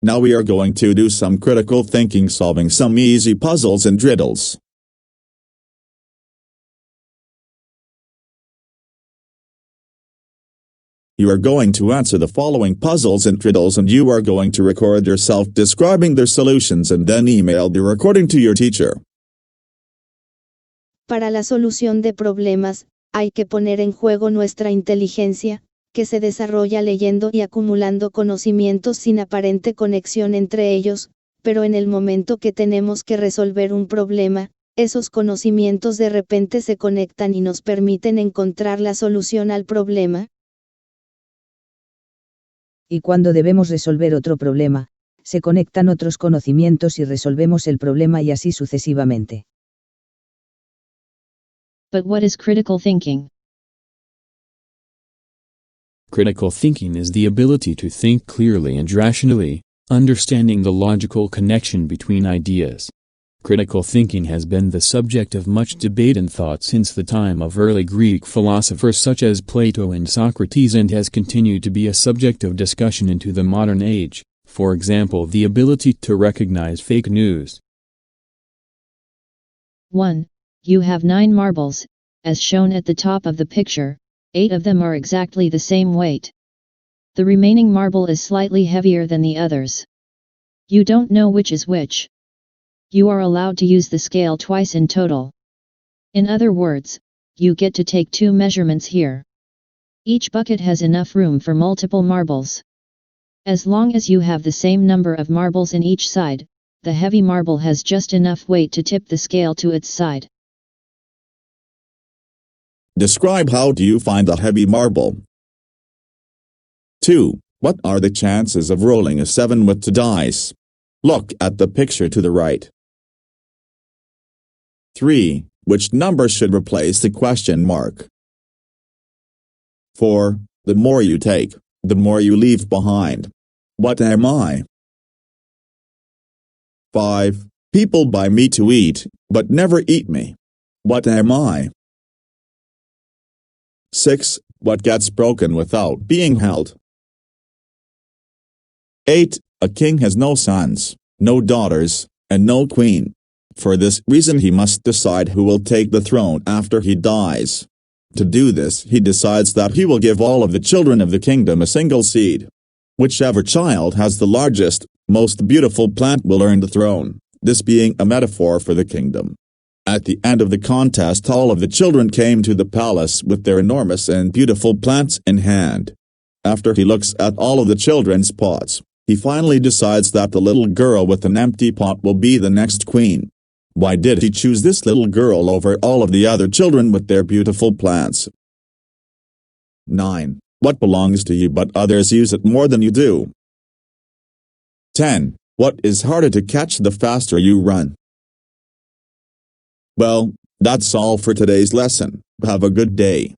Now we are going to do some critical thinking, solving some easy puzzles and riddles. You are going to answer the following puzzles and riddles, and you are going to record yourself describing their solutions and then email the recording to your teacher. Para la solución de problemas, hay que poner en juego nuestra inteligencia, que se desarrolla leyendo y acumulando conocimientos sin aparente conexión entre ellos, pero en el momento que tenemos que resolver un problema, esos conocimientos de repente se conectan y nos permiten encontrar la solución al problema. Y cuando debemos resolver otro problema, se conectan otros conocimientos y resolvemos el problema y así sucesivamente. But what is critical thinking? Critical thinking is the ability to think clearly and rationally, understanding the logical connection between ideas. Critical thinking has been the subject of much debate and thought since the time of early Greek philosophers such as Plato and Socrates, and has continued to be a subject of discussion into the modern age, for example the ability to recognize fake news. 1. You have 9 marbles, as shown at the top of the picture, 8 of them are exactly the same weight. The remaining marble is slightly heavier than the others. You don't know which is which. You are allowed to use the scale twice in total. In other words, you get to take 2 measurements here. Each bucket has enough room for multiple marbles. As long as you have the same number of marbles in each side, the heavy marble has just enough weight to tip the scale to its side. Describe how do you find the heavy marble. 2. What are the chances of rolling a 7 with 2 dice? Look at the picture to the right. 3. Which number should replace the question mark? 4. The more you take, the more you leave behind. What am I? 5. People buy me to eat, but never eat me. What am I? 6. What gets broken without being held? 8. A king has no sons, no daughters, and no queen. For this reason he must decide who will take the throne after he dies. To do this he decides that he will give all of the children of the kingdom a single seed. Whichever child has the largest, most beautiful plant will earn the throne, this being a metaphor for the kingdom. At the end of the contest all of the children came to the palace with their enormous and beautiful plants in hand. After he looks at all of the children's pots, he finally decides that the little girl with an empty pot will be the next queen. Why did he choose this little girl over all of the other children with their beautiful plants? 9. What belongs to you but others use it more than you do? 10. What is harder to catch the faster you run? Well, that's all for today's lesson. Have a good day.